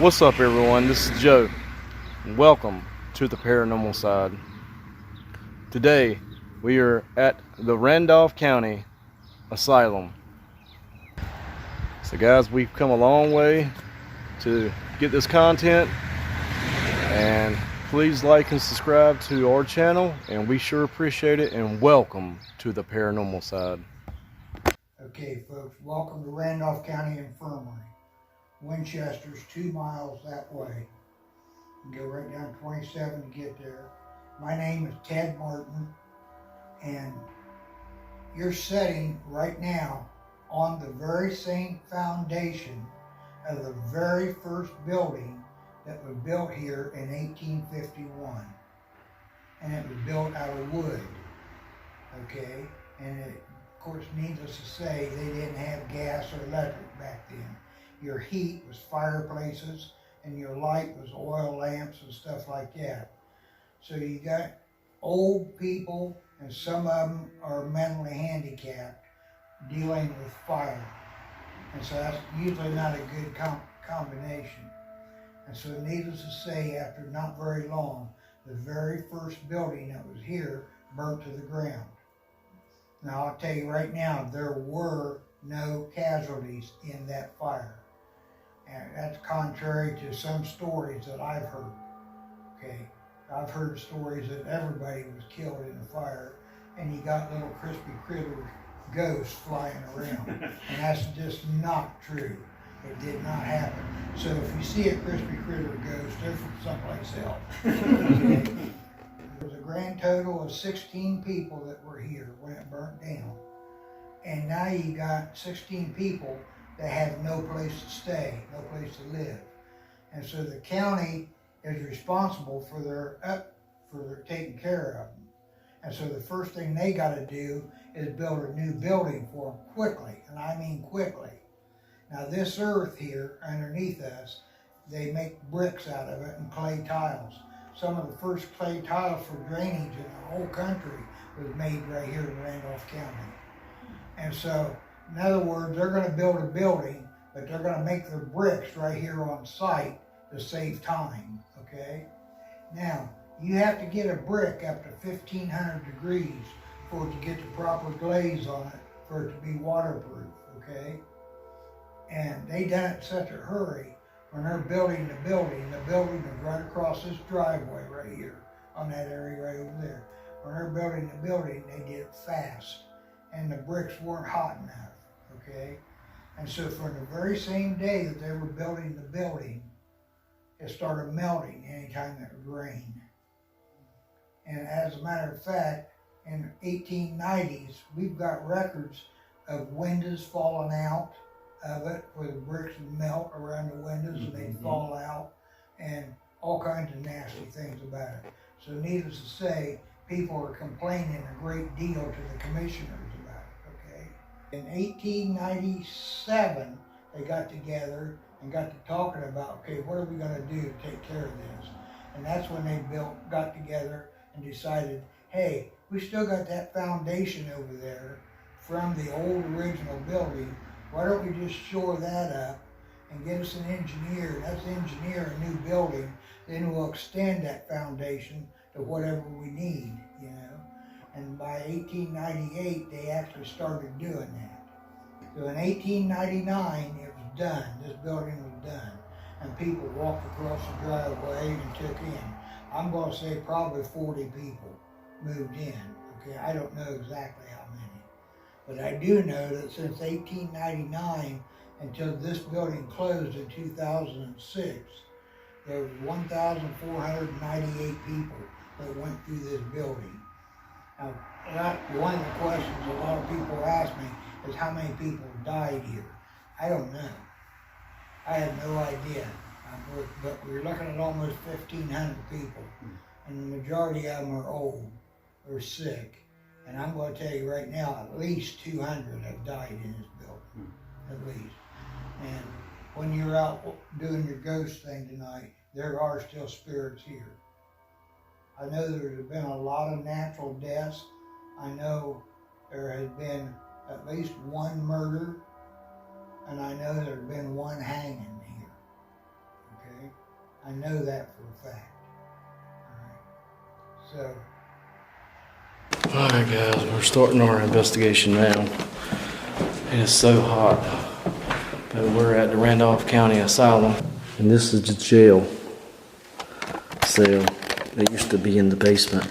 What's up, everyone? This is Joe. Welcome to the Paranormal Side. Today we are at the Randolph County Asylum. So guys, we've come a long way to get this content, and please like and subscribe to our channel, and we sure appreciate it. And welcome to the Paranormal Side. Okay folks, welcome to Randolph County Infirmary. Winchester's 2 miles that way. You go right down 27 to get there. My name is Ted Martin, and you're sitting right now on the very same foundation of the very first building that was built here in 1851. And it was built out of wood, okay? And it, of course, needless to say, they didn't have gas or electric back then. Your heat was fireplaces, and your light was oil lamps and stuff like that. So you got old people, and some of them are mentally handicapped, dealing with fire. And so that's usually not a good combination. And so needless to say, after not very long, the very first building that was here burnt to the ground. Now I'll tell you right now, there were no casualties in that fire. And that's contrary to some stories that I've heard, okay? I've heard stories that everybody was killed in the fire, and you got little crispy critter ghosts flying around. And that's just not true. It did not happen. So if you see a crispy critter ghost, they're from someplace else. Okay? There was a grand total of 16 people that were here when it burnt down. And now you got 16 people that have no place to stay, no place to live. And so the county is responsible for their taking care of them. And so the first thing they got to do is build a new building for them quickly, and I mean quickly. Now this earth here underneath us, they make bricks out of it and clay tiles. Some of the first clay tiles for drainage in the whole country was made right here in Randolph County. And so, in other words, they're going to build a building, but they're going to make their bricks right here on site to save time, okay? Now, you have to get a brick up to 1,500 degrees for it to get the proper glaze on it, for it to be waterproof, okay? And they done it in such a hurry. When they're building the building is right across this driveway right here, on that area right over there. When they're building the building, they did it fast, and the bricks weren't hot enough. Okay, and so from the very same day that they were building the building, it started melting anytime it would rain. And as a matter of fact, in the 1890s, we've got records of windows falling out of it, where the bricks would melt around the windows and they'd fall out, and all kinds of nasty things about it. So needless to say, people are complaining a great deal to the commissioners about it, okay? In 1897, they got together and got to talking about, okay, what are we going to do to take care of this? And that's when they got together and decided, hey, we still got that foundation over there from the old original building. Why don't we just shore that up and get us an engineer? Let's engineer a new building, then we'll extend that foundation to whatever we need, you know? And by 1898, they actually started doing that. So in 1899, it was done. This building was done. And people walked across the driveway and took in. I'm going to say probably 40 people moved in. Okay, I don't know exactly how many. But I do know that since 1899 until this building closed in 2006, there was 1,498 people that went through this building. Now, one of the questions a lot of people ask me is how many people died here. I don't know. I have no idea. But we're looking at almost 1,500 people. And the majority of them are old or sick. And I'm going to tell you right now, at least 200 have died in this building, at least. And when you're out doing your ghost thing tonight, there are still spirits here. I know there's been a lot of natural deaths. I know there has been at least one murder, and I know there's been one hanging here, okay? I know that for a fact. Alright. So, Alright guys, we're starting our investigation now. It is so hot. But we're at the Randolph County Asylum. And this is the jail cell that used to be in the basement.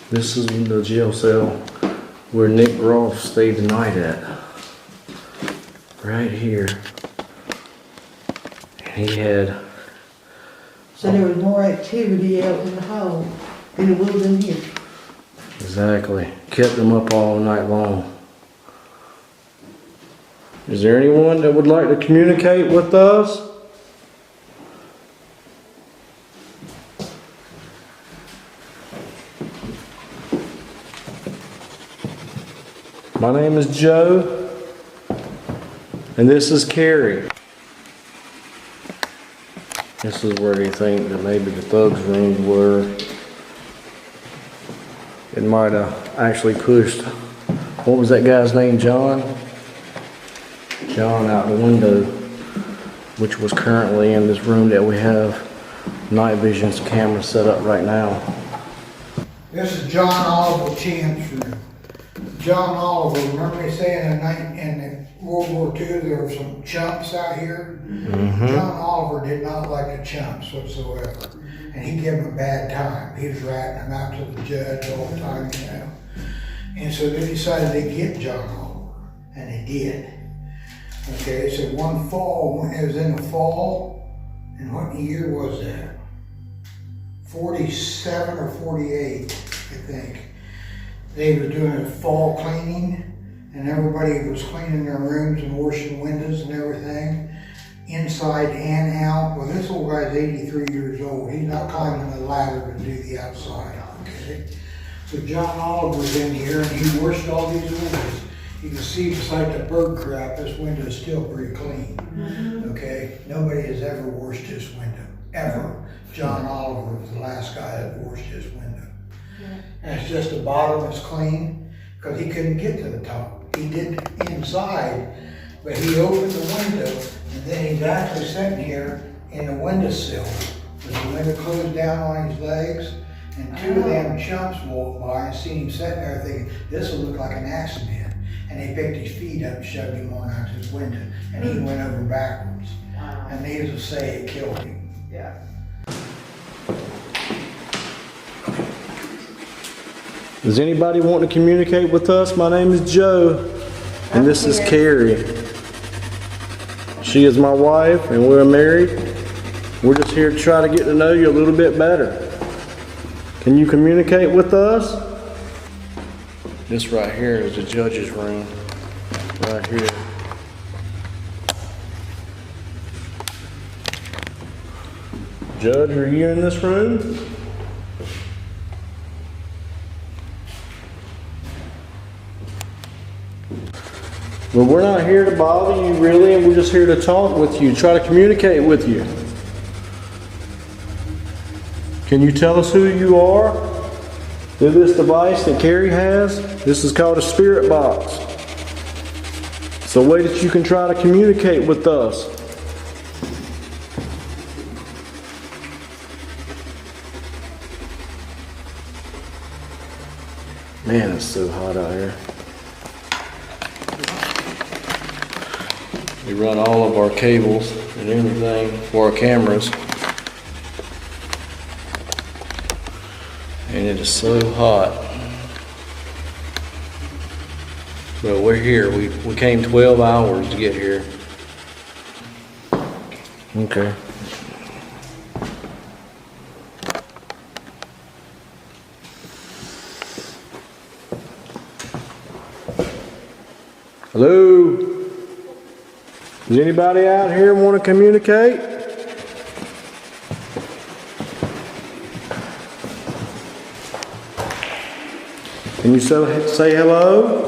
This is the jail cell where Nick Rolfe stayed the night at. Right here. And he had... So there was more activity out in the hall than it was in here. Exactly. Kept them up all night long. Is there anyone that would like to communicate with us? My name is Joe, and this is Carrie. This is where they think that maybe the thugs' rooms were. It might have actually pushed, what was that guy's name, John? John out the window, which was currently in this room that we have night vision cameras set up right now. this is John Oliver Chancellor. John Oliver, remember they say in the World War II there were some chumps out here? Mm-hmm. John Oliver did not like the chumps whatsoever. And he gave them a bad time. He was ratting them out to the judge all the time, you know. And so they decided to get John Oliver, and they did. Okay, so one fall, it was in the fall, and what year was that? 47 or 48, I think. They were doing a fall cleaning, and everybody was cleaning their rooms and washing windows and everything, inside and out. Well, this old guy's 83 years old. He's not climbing the ladder to do the outside, okay? So John Oliver's in here, and he washed all these windows. You can see beside the bird crap, this window is still pretty clean, okay? Nobody has ever washed this window, ever. John Oliver was the last guy that washed this window. And it's just the bottom is clean, because he couldn't get to the top. He did inside, but he opened the window, and then he's actually sitting here in the windowsill with the window closed down on his legs, and two of them chumps walked by and seen him sitting there thinking, this will look like an accident. And they picked his feet up and shoved him on out his window, and he went over backwards. Wow. And needless to say, it killed him. Yeah. Does anybody want to communicate with us? My name is Joe, and this is Carrie. She is my wife, and we're married. We're just here to try to get to know you a little bit better. Can you communicate with us? This right here is the judge's room, right here. Judge, are you in this room? Well, we're not here to bother you really, and we're just here to talk with you, try to communicate with you. Can you tell us who you are? Through this device that Carrie has, this is called a spirit box. It's a way that you can try to communicate with us. Man, it's so hot out here. We run all of our cables and everything for our cameras. And it is so hot. But we're here. We came 12 hours to get here. Okay. Hello? Does anybody out here want to communicate? Can you say hello?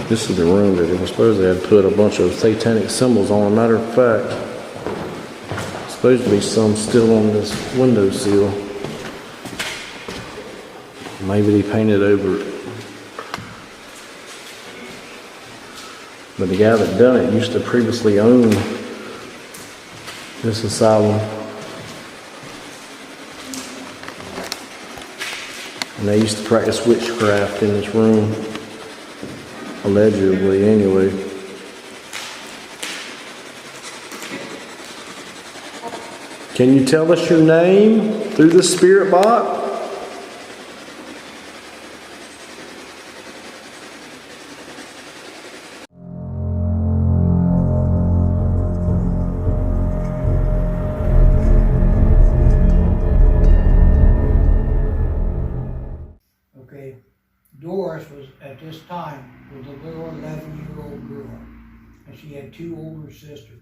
This is the room that they were supposed to have put a bunch of satanic symbols on. Matter of fact, it's Supposed to be some still on this windowsill. Maybe they painted over it. But the guy that done it used to previously own this asylum. And they used to practice witchcraft in this room. Allegedly, anyway. Can you tell us your name through the spirit box? Okay, Doris was, at this time, was a little 11-year-old girl, and she had two older sisters.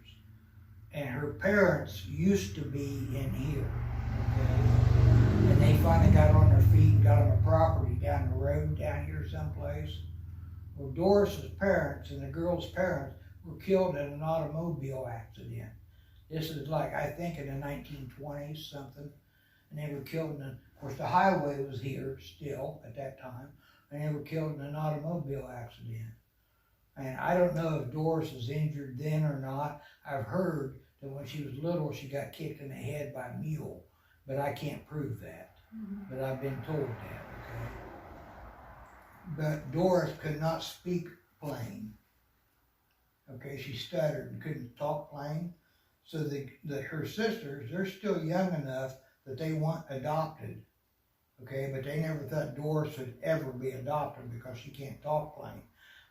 And her parents used to be in here, okay? And they finally got on their feet and got them a property down the road, down here someplace. Well, Doris's parents and the girl's parents were killed in an automobile accident. This is like, I think in the 1920s, something. And they were killed in, of course, the highway was here still at that time, and they were killed in an automobile accident. And I don't know if Doris was injured then or not. I've heard that when she was little, she got kicked in the head by a mule, but I can't prove that. But I've been told that, okay? But Doris could not speak plain. Okay, she stuttered and couldn't talk plain. So her sisters, they're still young enough that they want adopted. Okay, but they never thought Doris would ever be adopted because she can't talk plain.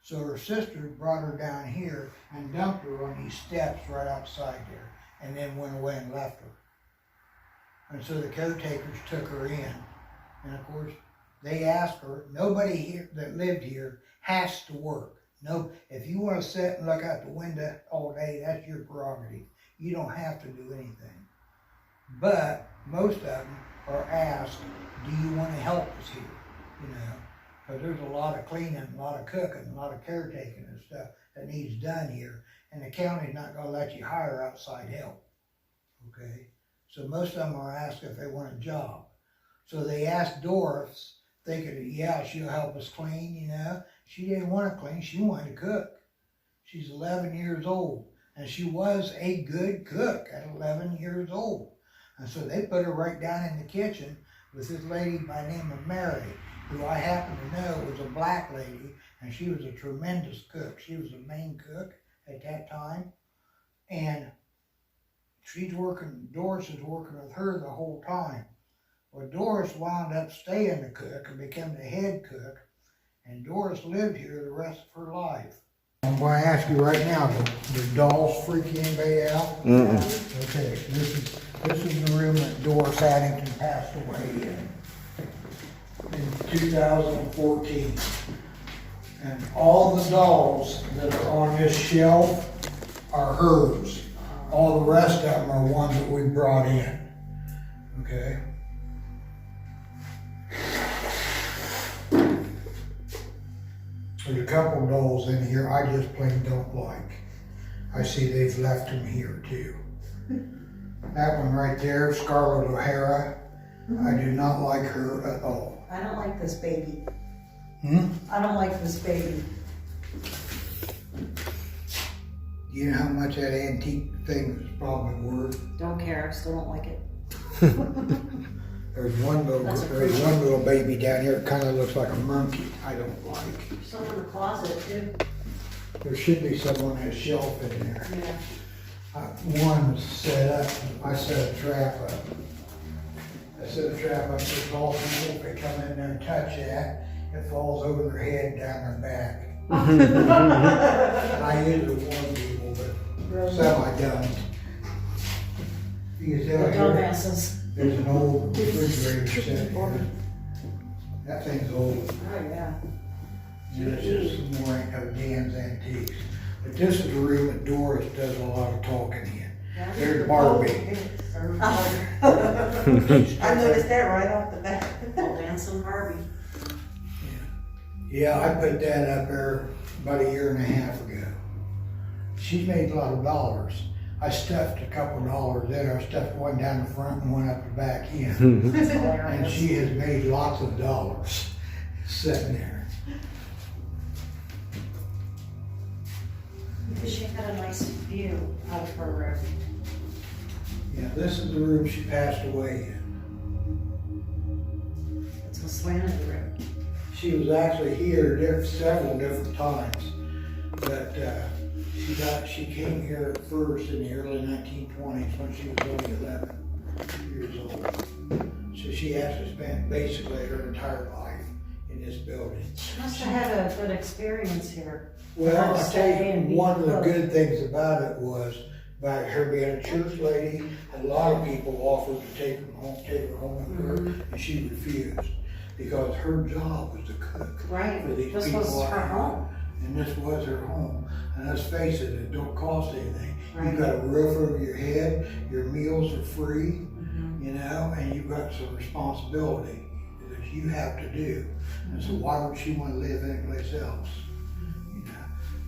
So her sister brought her down here and dumped her on these steps right outside there, and then went away and left her. And so the caretakers took her in. And of course, they asked her, nobody here that lived here has to work. No, if you want to sit and look out the window all day, that's your prerogative. You don't have to do anything. But most of them are asked, do you want to help us here? You know, because there's a lot of cleaning, a lot of cooking, a lot of caretaking and stuff that needs done here. And the county's not going to let you hire outside help. Okay? So most of them are asked if they want a job. So they asked Doris, thinking, yeah, she'll help us clean, you know. She didn't want to clean, she wanted to cook. She's 11 years old. And she was a good cook at 11 years old. And so they put her right down in the kitchen with this lady by the name of Mary, who I happen to know was a black lady, and she was a tremendous cook. She was the main cook at that time. And Doris is working with her the whole time. Well, Doris wound up staying the cook and became the head cook, and Doris lived here the rest of her life. I'm going to ask you right now, do dolls freak anybody out? Okay, this is the room that Doris Addington passed away in 2014. And all the dolls that are on this shelf are hers. All the rest of them are ones that we brought in. Okay? There's a couple dolls in here I just plain don't like. I see they've left them here too. That one right there, Scarlett O'Hara, I do not like her at all. I don't like this baby. I don't like this baby. You know how much that antique thing is probably worth? Don't care, I still don't like it. There's one little baby down here that kind of looks like a monkey. I don't like. Some in the closet too. There should be some on that shelf in there. Yeah. One was set up. I set a trap up. I set a trap up for tall people. If they come in there and touch that, it falls over their head and down their back. And I usually warn people, but some I don't. You can tell here. Dumbasses. There's an old refrigerator sitting here. That thing's old. Oh yeah. And it's just more of Dan's antiques. But this is the room that Doris does a lot of talking in. There's Barbie. I noticed that right off the bat. Old handsome Barbie. Yeah, I put that up there about 1.5 years ago. She's made a lot of dollars. I stuffed a couple dollars in her. I stuffed one down the front and one up the back end. It's And hilarious. she has made lots of dollars sitting there. Because she had a nice view out of her room. Yeah, this is the room she passed away in. It's a slanted room. She was actually here several different times, but she came here first in the early 1920s when she was only 11 years old. So she actually spent basically her entire life in this building. She must have had a good experience here. Well, Her I'll stay tell and you, be one of the cooked. good things about it was, by her being a church lady, a lot of people offered to take her home with her, and she refused. Because her job was to cook Right, for these this people. was her out here. home. And this was her home. And let's face it don't cost anything. Right. You've got a roof over your head, your meals are free, you know, and you've got some responsibility that you have to do. And so why would she want to live anyplace else? You know,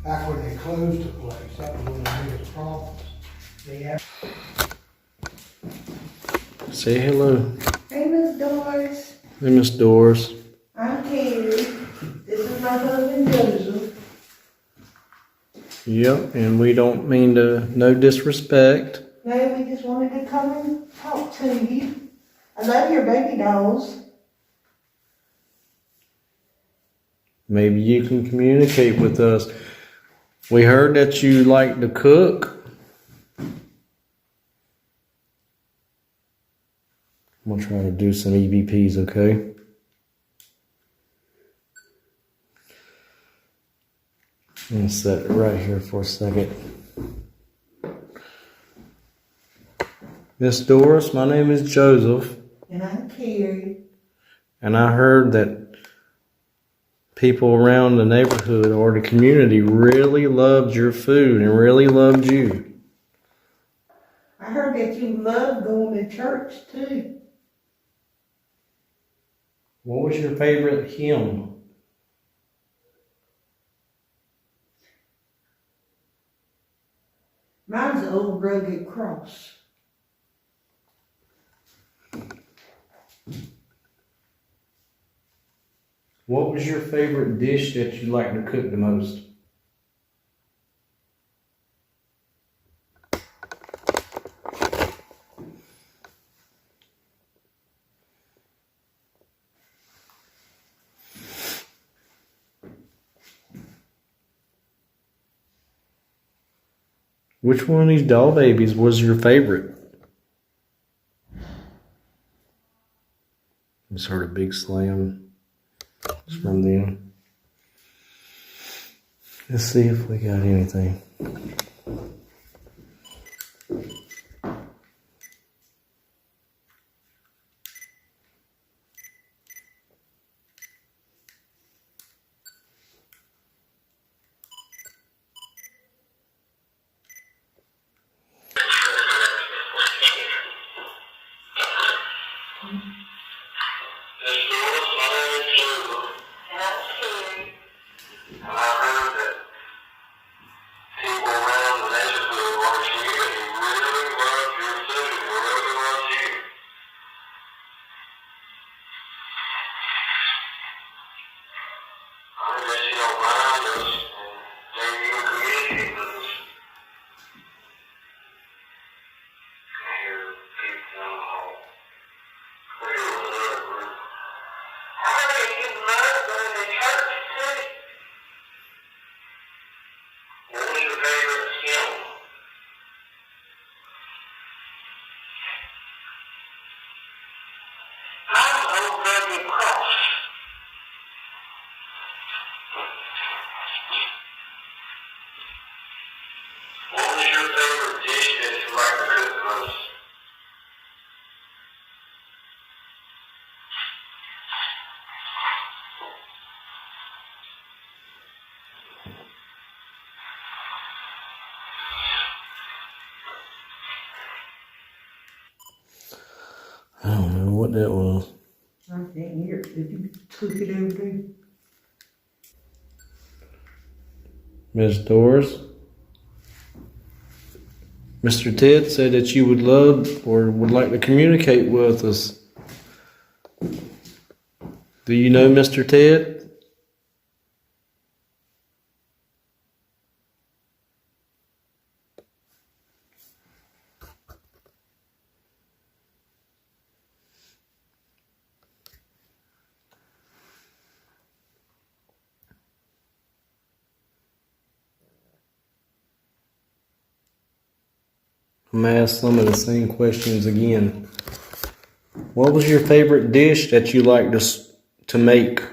back when they closed the place, that was one of the biggest problems. They had Say hello. Hey, Miss Doris. Hey, Miss Doris. I'm Carrie. This is my husband, Joseph. Yep, and we don't mean to, no disrespect. No, we just wanted to come and talk to you. I love your baby dolls. Maybe you can communicate with us. We heard that you like to cook. I'm gonna try to do some EVPs, okay? I'm gonna set it right here for a second. Miss Doris, my name is Joseph, And I'm Carrie. and I heard that people around the neighborhood or the community really loved your food and really loved you. I heard that you love going to church too. What was your favorite hymn? Mine's the old rugged cross. What was your favorite dish that you like to cook the most? Which one of these doll babies was your favorite? Just heard a big slam. It's from them. Let's see if we got anything. I don't know what that was. I can't hear it. Did you took it over there? Miss Doris? Mr. Ted said that you would love or would like to communicate with us. Do you know Mr. Ted? I'm gonna ask some of the same questions again. What was your favorite dish that you liked to make?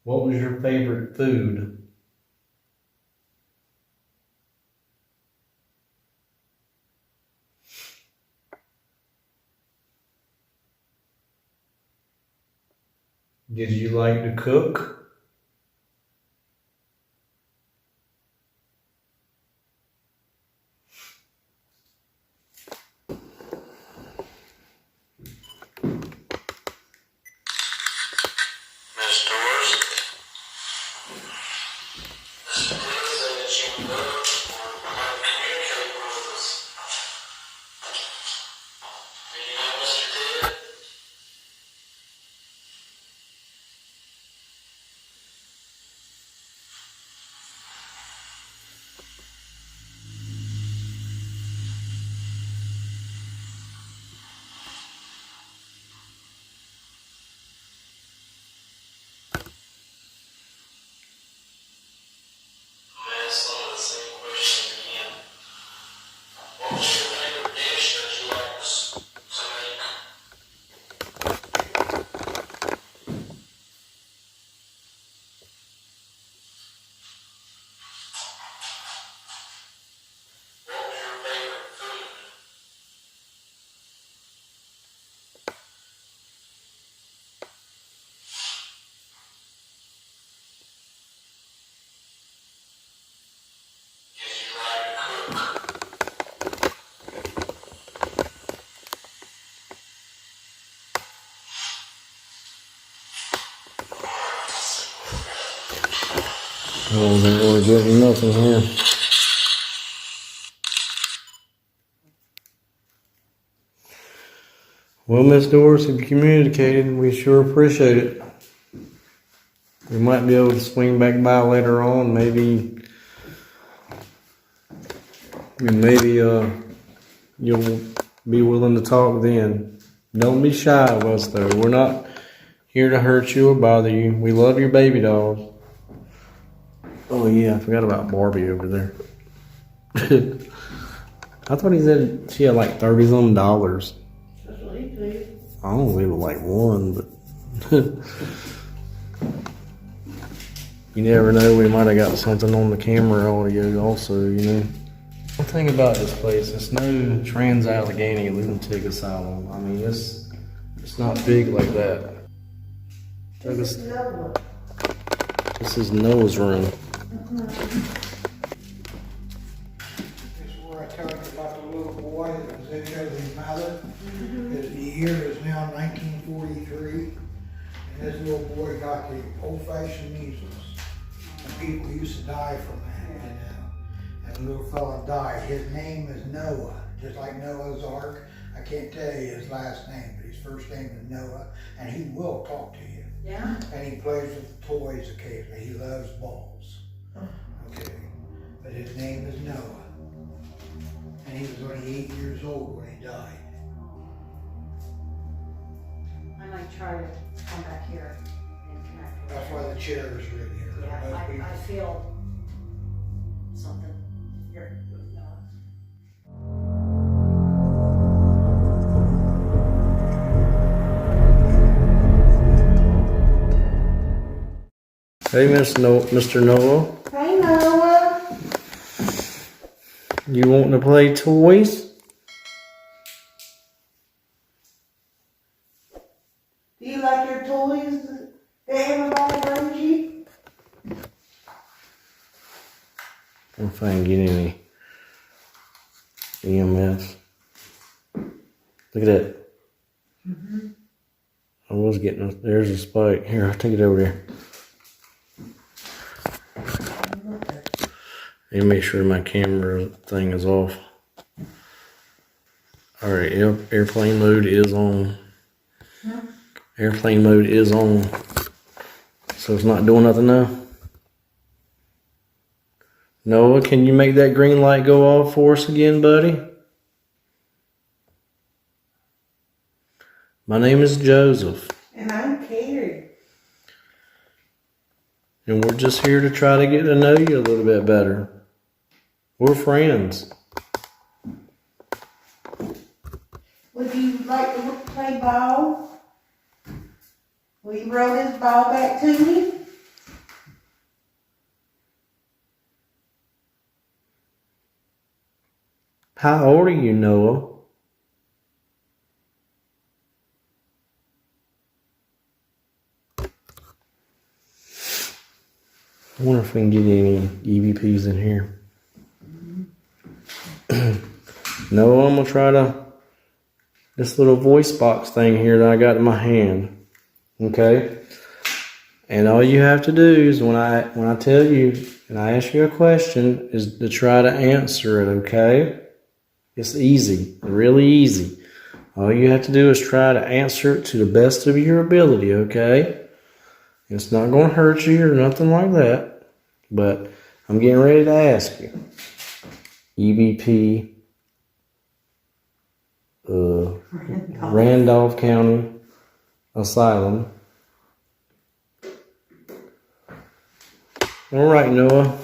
What was your favorite food? Did you like to cook? Miss Doris, Mr. Ted said that you would love or would like to communicate with us. Do you know Mr. Ted? I'm gonna ask some of the same questions again. What was your favorite dish that you like to make? What was your favorite food? Did you like to cook? I wasn't really getting nothing here. Well, Miss Doris, if you communicated, we sure appreciate it. We might be able to swing back by later on. Maybe you'll be willing to talk then. Don't be shy of us, though. We're not here to hurt you or bother you. We love your baby dolls. Oh yeah, I forgot about Barbie over there. I thought he said she had like $30-some. That's what he said. I don't believe it like one, but you never know. We might have got something on the camera audio also, you know. One thing about this place, it's no Trans-Allegheny lunatic asylum. I mean, it's not big like that. This is Noah's room. This is where I tell you about the little boy that was in there with his mother. The year is now 1943, and this little boy got the old-fashioned measles. And people used to die from that, you know. And the little fella died. His name is Noah, just like Noah's Ark. I can't tell you his last name, but his first name is Noah, and he will talk to you. Yeah? And he plays with toys occasionally. He loves balls. Okay. But his name is Noah. And he was only 8 years old when he died. I might try to come back here and connect with That's you. why the chair is right here. Yeah, Most people- I feel something here with Noah. Hey, Mr. Noah, Hey, Noah. you wanting to play toys? Do you like your toys that everybody brings you? If I can get any EMS. Look at that. I was getting there's a spike. Here, I'll take it over there. Let me make sure my camera thing is off. Alright, airplane mode is on. Airplane mode is on. So it's not doing nothing now. Noah, can you make that green light go off for us again, buddy? My name is Joseph. And I'm Carrie. And we're just here to try to get to know you a little bit better. We're friends. Would you like to play ball? Will you roll this ball back to me? How old are you, Noah? I wonder if we can get any EVPs in here. No, I'm gonna try this little voice box thing here that I got in my hand. Okay? And all you have to do is when I tell you and I ask you a question is to try to answer it, okay? It's easy, really easy. All you have to do is try to answer it to the best of your ability, okay? It's not going to hurt you or nothing like that. But I'm getting ready to ask you. EVP, Randolph County Asylum. All right, Noah.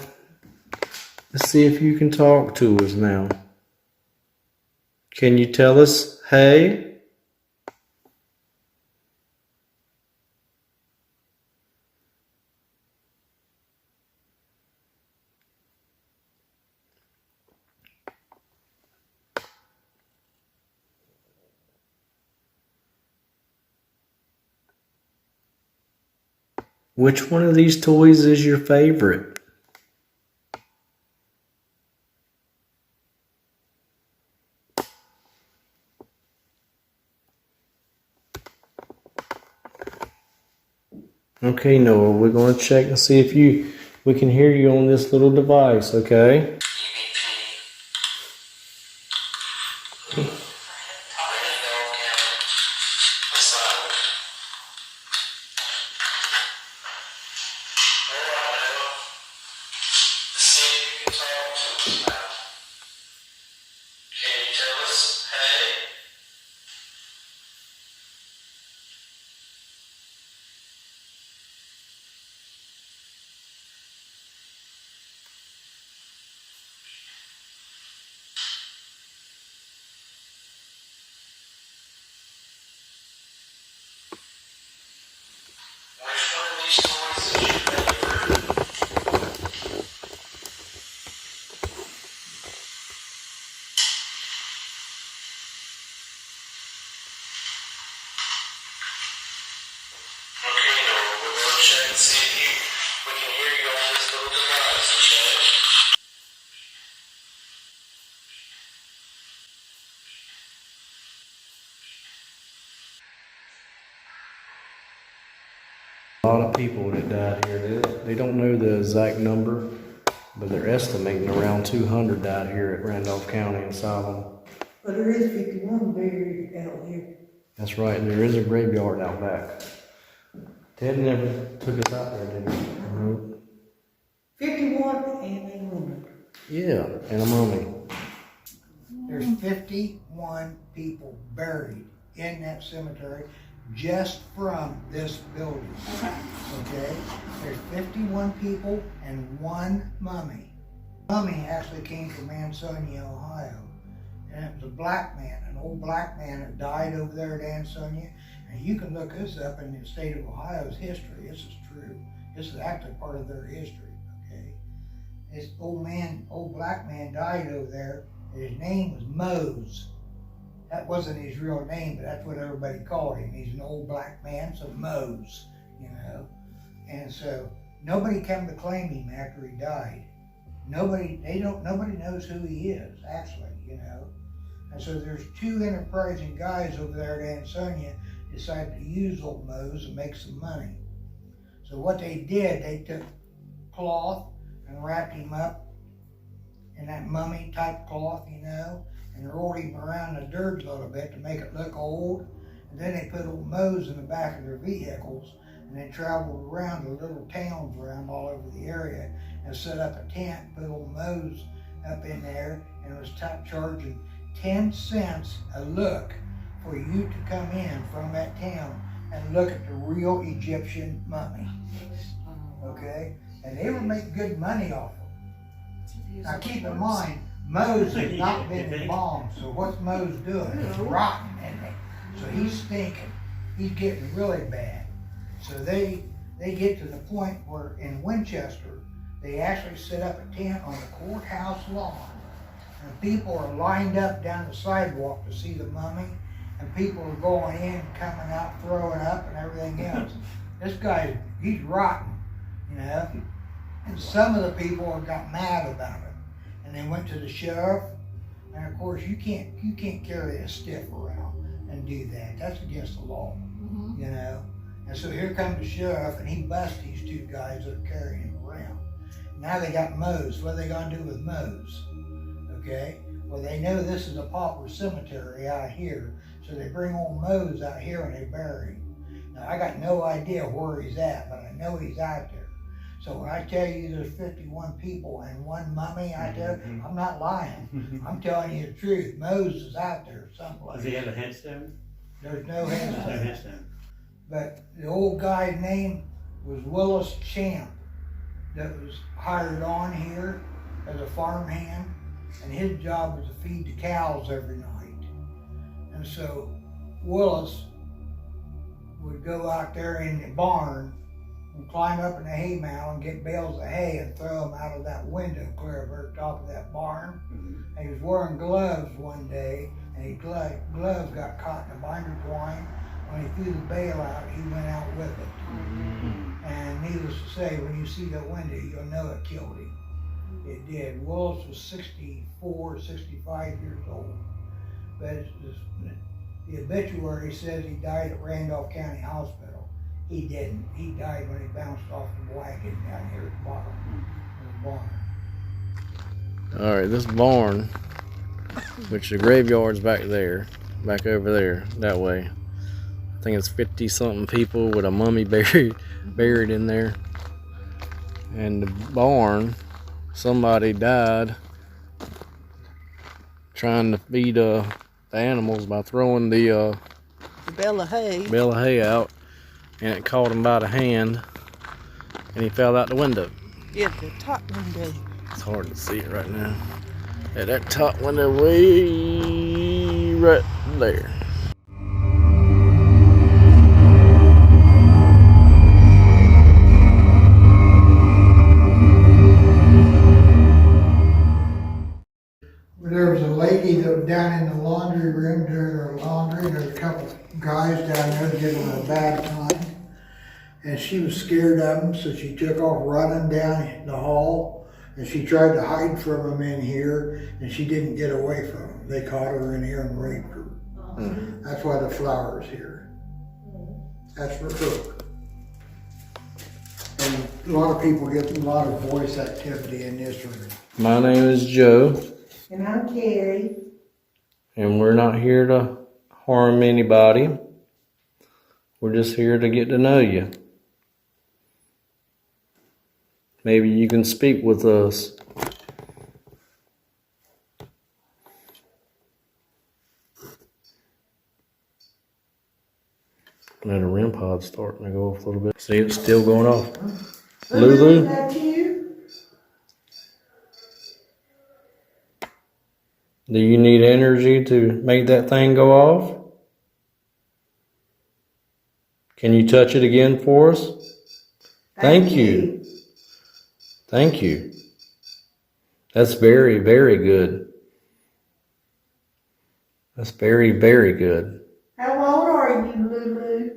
Let's see if you can talk to us now. Can you tell us, hey? Which one of these toys is your favorite? Okay, Noah, we're going to check and see if we can hear you on this little device, okay? A lot of people that died here. They don't know the exact number, but they're estimating around 200 died here at Randolph County Asylum. But there is 51 buried out here. That's right. There is a graveyard out back. Ted never took us out there, did he? No. 51 and a woman. Yeah, and a mummy. There's 51 people buried in that cemetery just from this building. Okay? There's 51 people and one mummy. Mummy actually came from Ansonia, Ohio. And it was a black man, an old black man that died over there at Ansonia. And you can look this up in the state of Ohio's history. This is true. This is actually part of their history, okay? This old black man died over there. And his name was Mose. That wasn't his real name, but that's what everybody called him. He's an old black man, so Mose, you know. And so nobody came to claim him after he died. Nobody knows who he is, actually, you know. And so there's two enterprising guys over there at Ansonia decided to use old Mose and make some money. So what they did, they took cloth and wrapped him up in that mummy type cloth, you know, and rolled him around the dirt a little bit to make it look old. And then they put old Mose in the back of their vehicles, and they traveled around to little towns around all over the area and set up a tent, put old Mose up in there, and was charging 10 cents a look for you to come in from that town and look at the real Egyptian mummy. Okay? And they would make good money off them. Now keep in mind, Mose has not been embalmed, so what's Mose doing? He's rotten, isn't he? So he's stinking. He's getting really bad. So they get to the point where in Winchester, they actually set up a tent on the courthouse lawn. And people are lined up down the sidewalk to see the mummy. And people are going in, coming out, throwing up and everything else. This guy, he's rotten, you know. And some of the people got mad about it. And they went to the sheriff. And of course, you can't carry a stiff around and do that. That's against the law, you know. And so here comes the sheriff, and he busts these two guys that are carrying him around. Now they got Mose. What are they going to do with Mose? Okay? Well, they know this is a pauper cemetery out here, so they bring old Mose out here and they bury him. Now, I got no idea where he's at, but I know he's out there. So when I tell you there's 51 people and one mummy out there, I'm not lying. I'm telling you the truth. Mose is out there someplace. Does he have a headstone? There's no No headstone. headstone. But the old guy's name was Willis Champ, that was hired on here as a farmhand, and his job was to feed the cows every night. And so Willis would go out there in the barn and climb up in the hay mow and get bales of hay and throw them out of that window clear over the top of that barn. And he was wearing gloves one day, and his gloves got caught in the binder twine. When he threw the bale out, he went out with it. And needless to say, when you see that window, you'll know it killed him. It did. Willis was 64, 65 years old. But the obituary says he died at Randolph County Hospital. He didn't. He died when he bounced off the wagon down here at the bottom of the barn. All right, this barn, which the graveyard's back there, back over there, that way. I think it's 50-something people with a mummy buried in there. And the barn, somebody died trying to feed the animals by throwing the bale of hay out, and it caught him by the hand, and he fell out the window. Yeah, the top window. It's hard to see it right now. Yeah, that top window way right there. There was a lady that was down in the laundry room doing her laundry. There was a couple guys down there giving her a bad time. And she was scared of them, so she took off running down the hall. And she tried to hide from them in here, and she didn't get away from them. They caught her in here and raped her. That's why the flower's here. That's for her. And a lot of people get a lot of voice activity in this room. My name is Joe, And I'm Carrie. and we're not here to harm anybody. We're just here to get to know you. Maybe you can speak with us. Now the REM pod's starting to go off a little bit. See, it's still going off. Lulu? Is that you? Do you need energy to make that thing go off? Can you touch it again for us? Thank you. Thank you. That's very, very good. That's very, very good. How old are you, Lulu?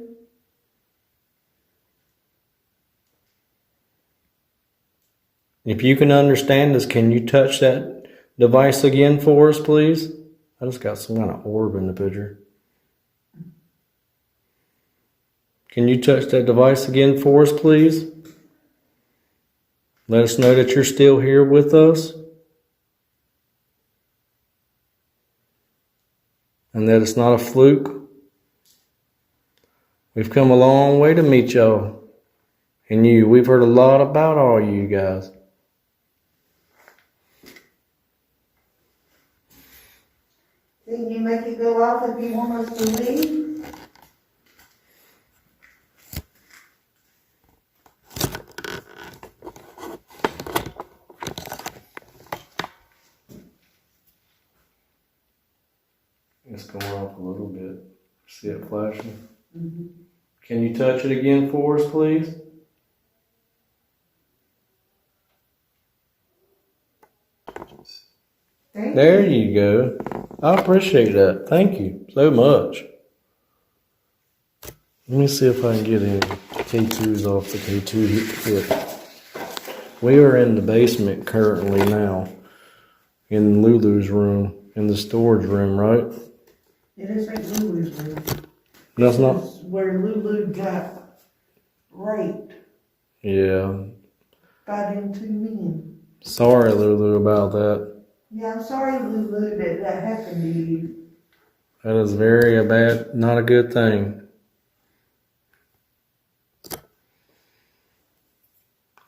If you can understand this, can you touch that device again for us, please? I just got some kind of orb in the picture. Can you touch that device again for us, please? Let us know that you're still here with us. And that it's not a fluke. We've come a long way to meet y'all. And you. We've heard a lot about all you guys. Can you make it go off if you want us to leave? It's going off a little bit. See it flashing? Mm-hmm. Can you touch it again for us, please? There you go. I appreciate that. Thank you so much. Let me see if I can get any K2s off the K2 kit. We are in the basement currently now. In Lulu's room. In the storage room, right? It isn't Lulu's room. That's not? It's where Lulu got raped Yeah. by them two men. Sorry, Lulu, about that. Yeah, I'm sorry, Lulu, that happened to you. That is not a good thing.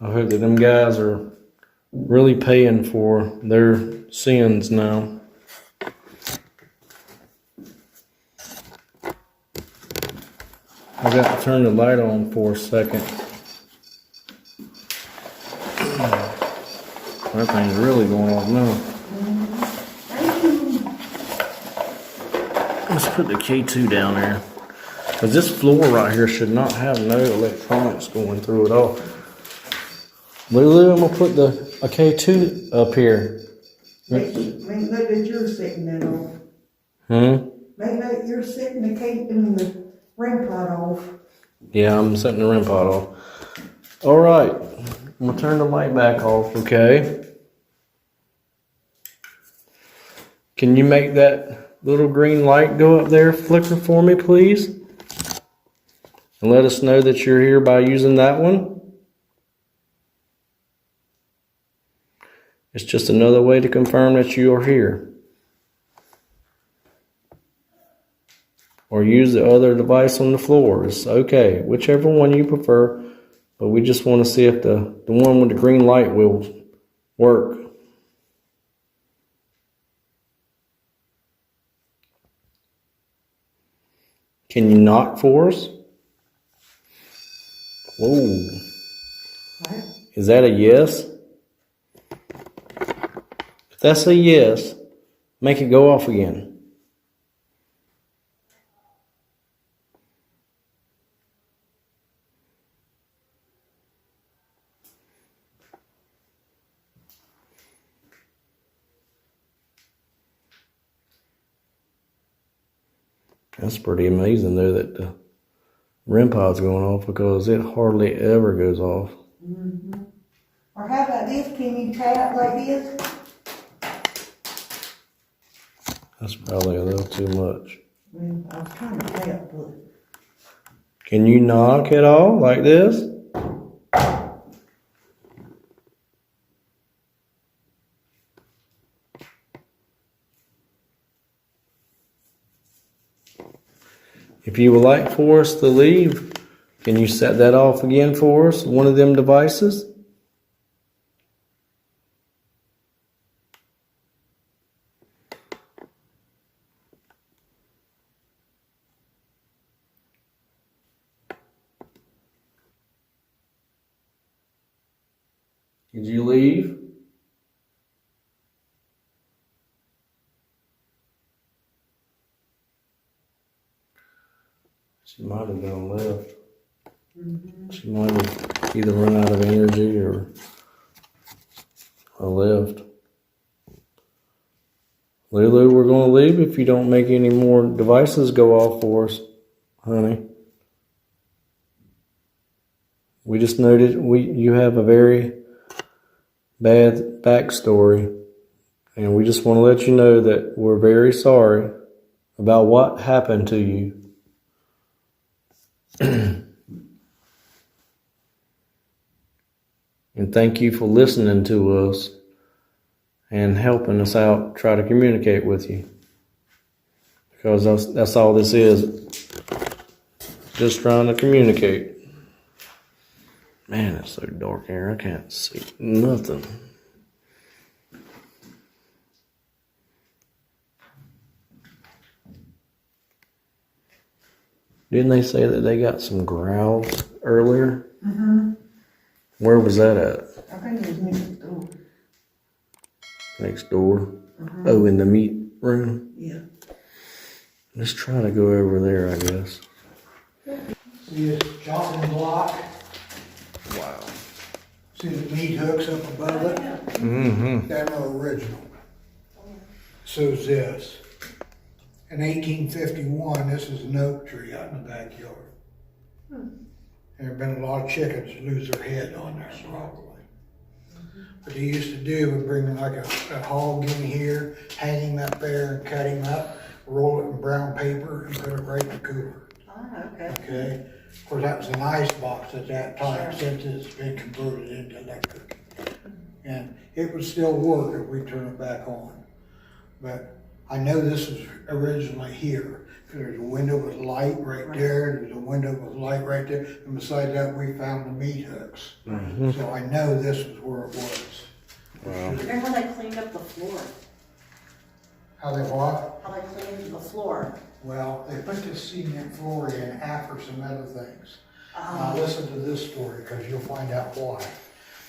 I hope that them guys are really paying for their sins now. I got to turn the light on for a second. That thing's really going off now. Let's put the K2 down there. Because this floor right here should not have no electronics going through it all. Lulu, I'm going to put a K2 up here. Make note that you're sitting there off. Make note you're sitting the REM pod off. Yeah, I'm setting the REM pod off. Alright. I'm going to turn the light back off, okay? Can you make that little green light go up there, flicker for me, please? And let us know that you're here by using that one. It's just another way to confirm that you are here. Or use the other device on the floor. It's okay, whichever one you prefer. But we just want to see if the one with the green light will work. Can you knock for us? Whoa. What? Is that a yes? If that's a yes, make it go off again. That's pretty amazing though that the REM pod's going off because it hardly ever goes off. Mm-hmm. Or how about this? Can you tap like this? That's probably a little too much. Well, I was trying to tap, but Can you knock at all like this? If you would like for us to leave, can you set that off again for us, one of them devices? Did you leave? She might have gone left. Mm-hmm. She might have either run out of energy or left. Lulu, we're going to leave if you don't make any more devices go off for us, honey. We just noted you have a very bad backstory, and we just want to let you know that we're very sorry about what happened to you. And thank you for listening to us and helping us out, try to communicate with you. Because that's all this is. Just trying to communicate. Man, it's so dark here. I can't see nothing. Didn't they say that they got some growls earlier? Mm-hmm. Where was that at? I think it was next door. Next door? Oh, in the meat room? Yeah. Let's try to go over there, I guess. See this chopping block? Wow. See the meat hooks up above it? Mm-hmm. They're original. So's this. In 1851, this is an oak tree out in the backyard. There have been a lot of chickens lose their head on there probably. What they used to do would bring like a hog in here, hang him up there and cut him up, roll it in brown paper and put it right in the cooler. Oh, okay. Okay? Of course, that was an ice box at that time, since it's been converted into electric. And it would still work if we turn it back on. But I know this was originally here. There's a window with light right there, there's a window with light right there, and beside that we found the meat hooks. Mm-hmm. So I know this is where it was. Wow. Remember they cleaned up the floor? How they what? How they cleaned the floor? Well, they put this cement floor in after some other things. Now listen to this story, because you'll find out why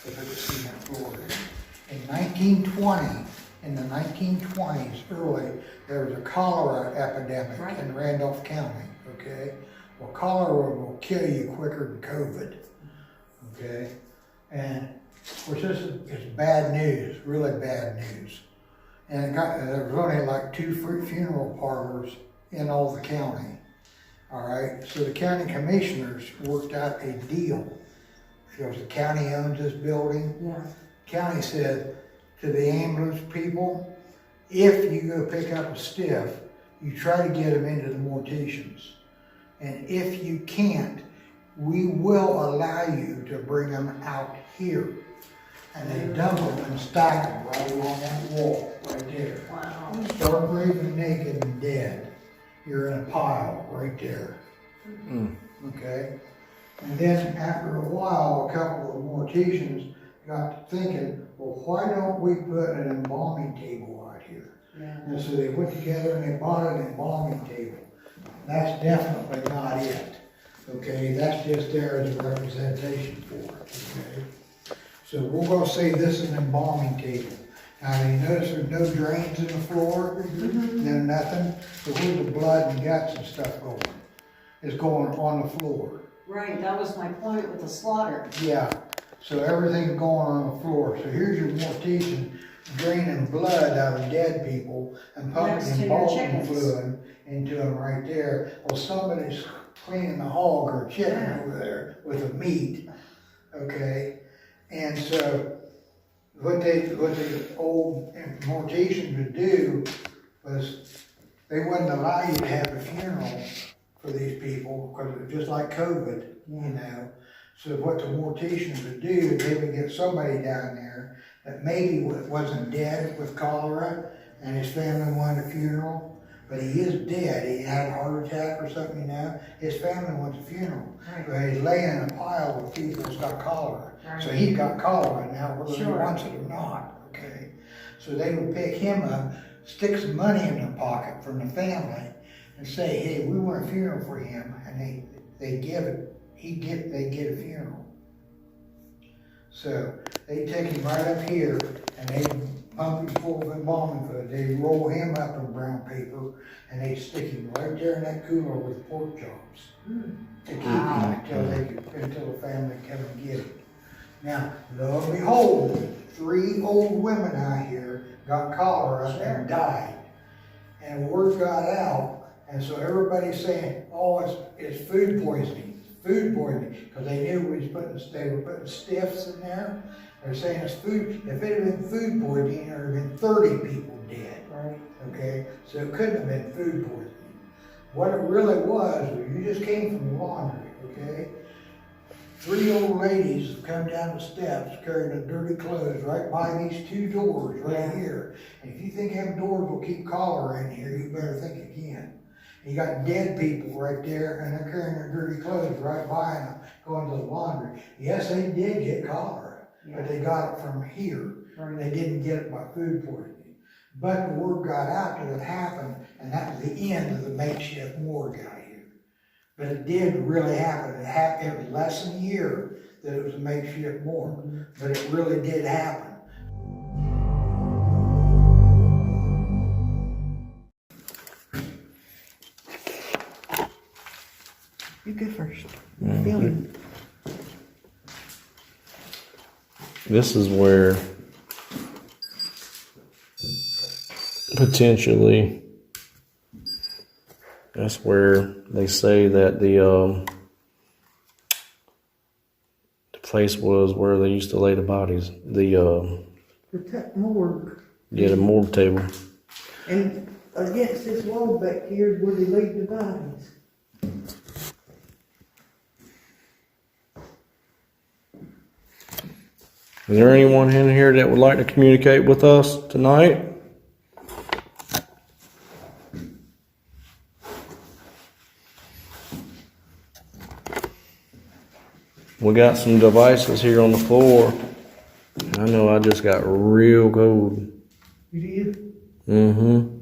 they put the cement floor in. In 1920, in the 1920s, early, there was a cholera epidemic in Randolph County, okay? Well, cholera will kill you quicker than COVID, okay? And of course, this is bad news, really bad news. And there was only like 2 funeral parlors in all the county, all right? So the county commissioners worked out a deal. Because the county owns this building. Yeah. County said to the ambulance people, if you go pick up a stiff, you try to get them into the morticians. And if you can't, we will allow you to bring them out here. And they dump them and stack them right along that wall, right there. Wow. Start raving naked and dead. You're in a pile right there. Okay? And then after a while, a couple of morticians got to thinking, well, why don't we put an embalming table out here? Yeah. And so they went together and they bought an embalming table. That's definitely not it. Okay? That's just there as a representation for it. Okay? So we're going to say this is an embalming table. Now, you notice there's no drains in the floor, no nothing. So where's the blood and guts and stuff going? It's going on the floor. Right, that was my point with the slaughter. Yeah, so everything's going on the floor. So here's your mortician draining blood out of dead people and pumping Next to your embalming chickens. fluid into them right there. Well, somebody's cleaning the hog or chicken over there with the meat, okay? And so what the old morticians would do was they wouldn't allow you to have a funeral for these people because it was just like COVID, you know. So what the morticians would do, they would get somebody down there that maybe wasn't dead with cholera and his family wanted a funeral, but he is dead. He had a heart attack or something, you know. His family wants a funeral. Right. But he's laying in a pile with people that's got cholera. Right. So he's got cholera now, whether he Sure. wants it or not, okay? So they would pick him up, stick some money in their pocket from the family, and say, hey, we want a funeral for him, and they give it, they get a funeral. So they take him right up here, and they pump him full of embalming fluid. They roll him up in brown paper, and they stick him right there in that cooler with pork chops to keep him until the family come and get him. Now, lo and behold, 3 old women out here got cholera and died. And word got out, and so everybody's saying, oh, it's food poisoning, because they knew they were putting stiffs in there. They're saying it's food. If it had been food poisoning, there would have been 30 people dead. Right. Okay, so it couldn't have been food poisoning. What it really was, you just came from laundry, okay? 3 old ladies have come down the steps carrying the dirty clothes right by these 2 doors right here. And if you think them doors will keep cholera in here, you better think again. You got dead people right there, and they're carrying their dirty clothes right by them, going to the laundry. Yes, they did get cholera, but they got it from here. They didn't get it by food poisoning. But the word got out that it happened, and that was the end of the makeshift morgue out here. But it did really happen. It was less than a year that it was a makeshift morgue, but it really did happen. You go first. Film. This is where potentially that's where they say that the place was where they used to lay the bodies. The morgue. Yeah, the morgue table. And against this wall back here is where they leave the bodies. Is there anyone in here that would like to communicate with us tonight? We got some devices here on the floor. I know I just got real cold. You did? Mm-hmm.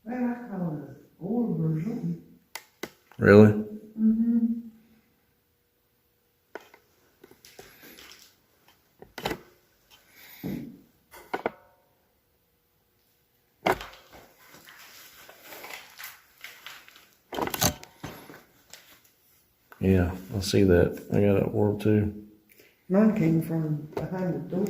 Well, I call it orb or something. Really? Mm-hmm. Yeah, I see that. I got that orb too. Mine came from behind the door.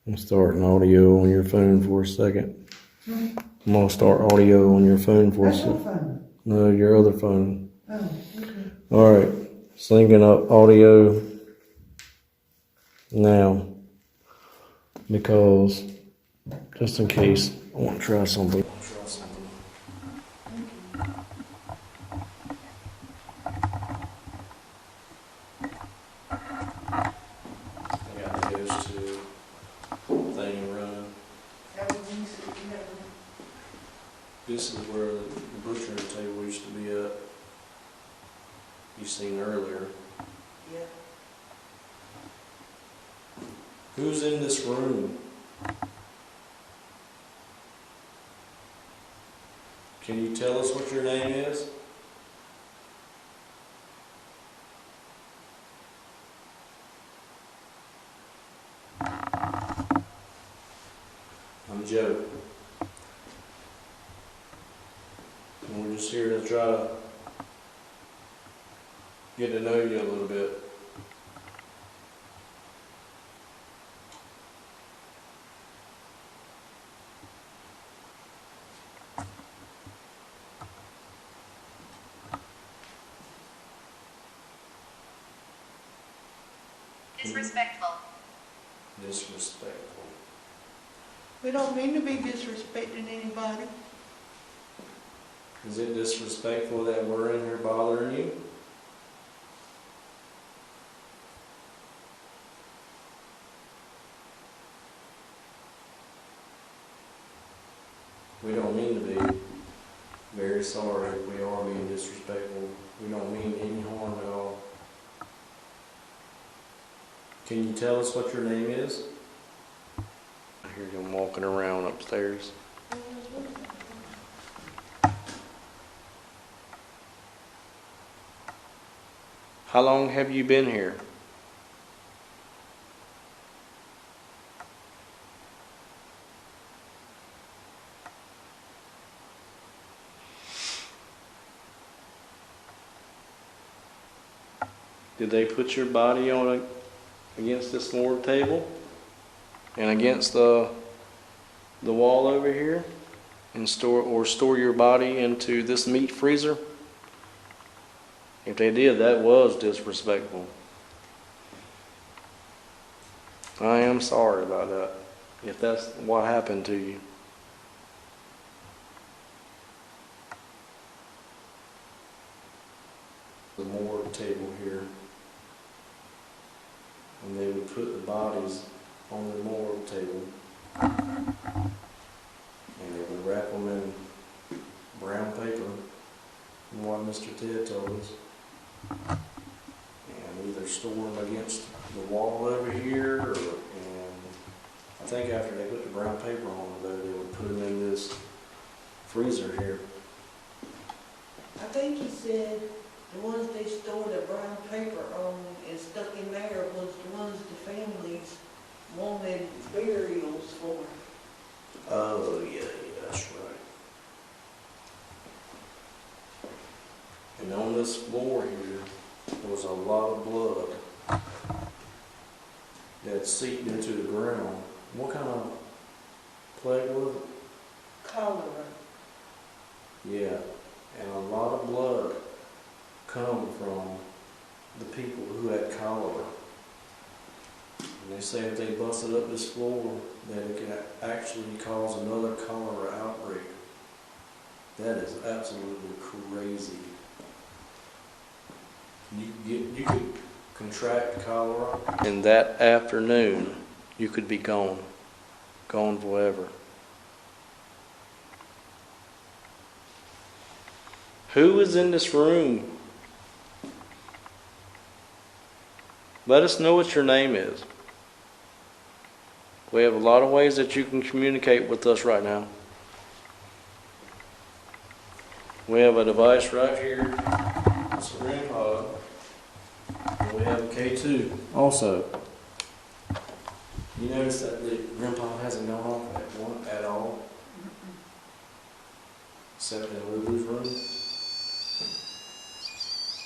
I'm starting audio on your phone for a second. I'm gonna start audio on your phone for a That's your second. phone. No, your other phone. Oh, okay. All right, syncing up audio now because just in case I want to try something. I got those two thing running. This is where the butcher table used to be at. You seen earlier. Yeah. Who's in this room? Can you tell us what your name is? I'm Joe. And we're just here to try to get to know you a little bit. Disrespectful. Disrespectful. We don't mean to be disrespecting anybody. Is it disrespectful that we're in here bothering you? We don't mean to be. Very sorry if we are being disrespectful. We don't mean any harm at all. Can you tell us what your name is? I hear them walking around upstairs. How long have you been here? Did they put your body on against this morgue table and against the wall over here and store your body into this meat freezer? If they did, that was disrespectful. I am sorry about that. if that's what happened to you. The morgue table here, and they would put the bodies on the morgue table, and they would wrap them in brown paper, from what Mr. Ted told us, and either store them against the wall over here, and I think after they put the brown paper on though, they would put them in this freezer here. I think he said the ones they stored the brown paper on and stuck in there was the ones the families wanted burials for. Oh, yeah, that's right. And on this floor here, there was a lot of blood that seeped into the ground. What kind of plague was it? Cholera. Yeah, and a lot of blood come from the people who had cholera. And they say if they busted up this floor, that it could actually cause another cholera outbreak. That is absolutely crazy. You could contract cholera, and that afternoon you could be gone forever. Who is in this room? Let us know what your name is. We have a lot of ways that you can communicate with us right now. We have a device right here. It's a REM pod. And we have a K2 also. You notice that the REM pod hasn't gone off at all? Except in Lulu's room?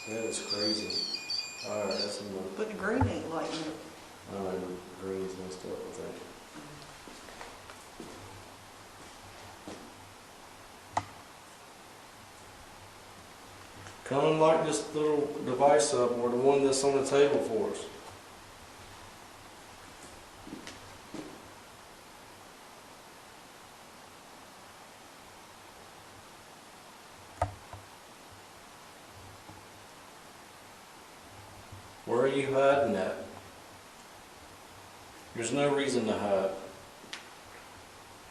That is crazy. Alright, that's enough. But the green ain't lighting up. Oh, the green's messed up, I think. Come and light this little device up, or the one that's on the table for us. Where are you hiding at? There's no reason to hide.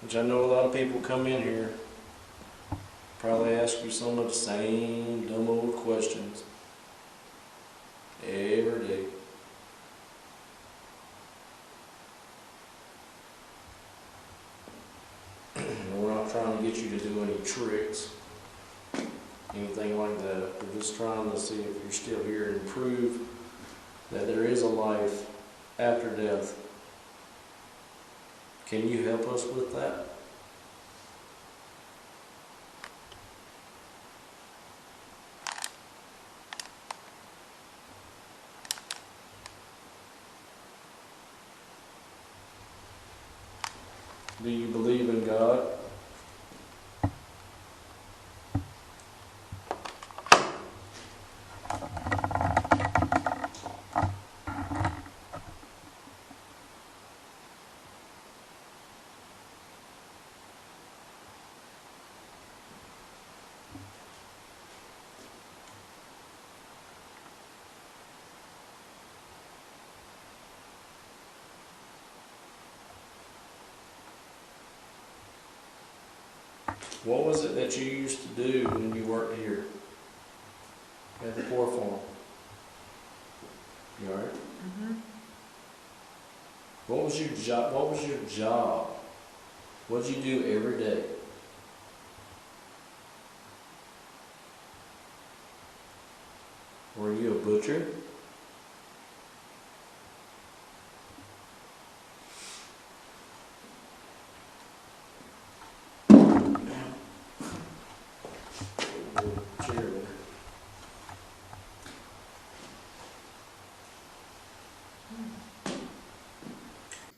Which I know a lot of people come in here, probably ask you some of the same dumb old questions every day. We're not trying to get you to do any tricks, anything like that. We're just trying to see if you're still here and prove that there is a life after death. Can you help us with that? Do you believe in God? What was it that you used to do when you worked here at the poor farm? You alright? Mm-hmm. What was your job? What was your job? What did you do every day? Were you a butcher?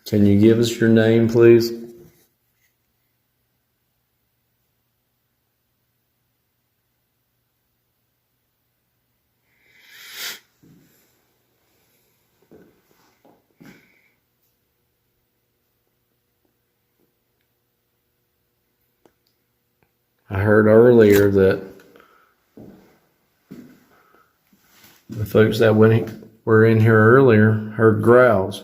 Can you give us your name, please? I heard earlier that the folks that were in here earlier heard growls.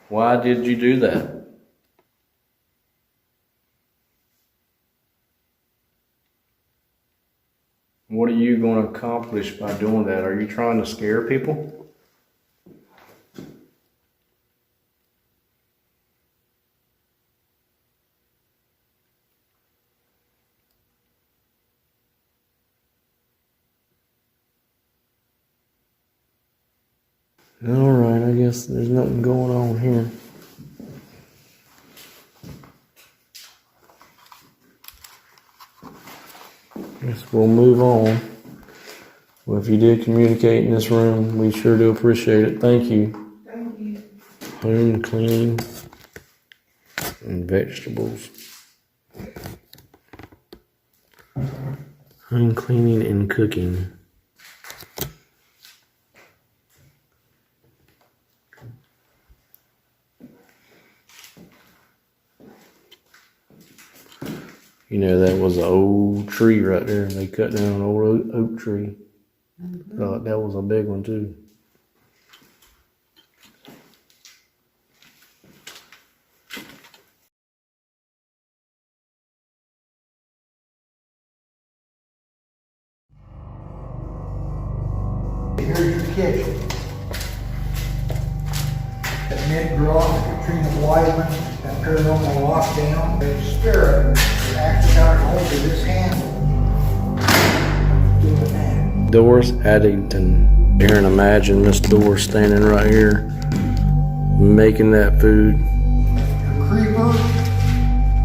Why did you do that? What are you going to accomplish by doing that? Are you trying to scare people? All right, I guess there's nothing going on here. Guess we'll move on. Well, if you did communicate in this room, we sure do appreciate it. Thank you. Thank you. Home cleaning and vegetables. Home cleaning and cooking. You know, that was an old tree right there. They cut down an old oak tree. Thought that was a big one too. Here's your kitchen. That Nick Groff, Katrina Wiseman, that paranormal lockdown, the spirit actually got a hold of this handle. Doing that. Doris Addington. Here and imagine Miss Doris standing right here making that food. The creeper,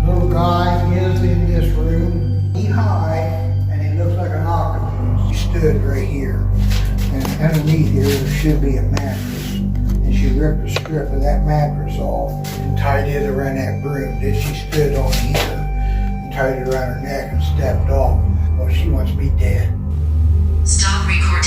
little guy, is in this room. He high, and he looks like an octopus. He stood right here. And underneath here, there should be a mattress. And she ripped a strip of that mattress off and tied it around that broom. Then she stood on here and tied it around her neck and stepped off. Well, she wants me dead. Stop recording.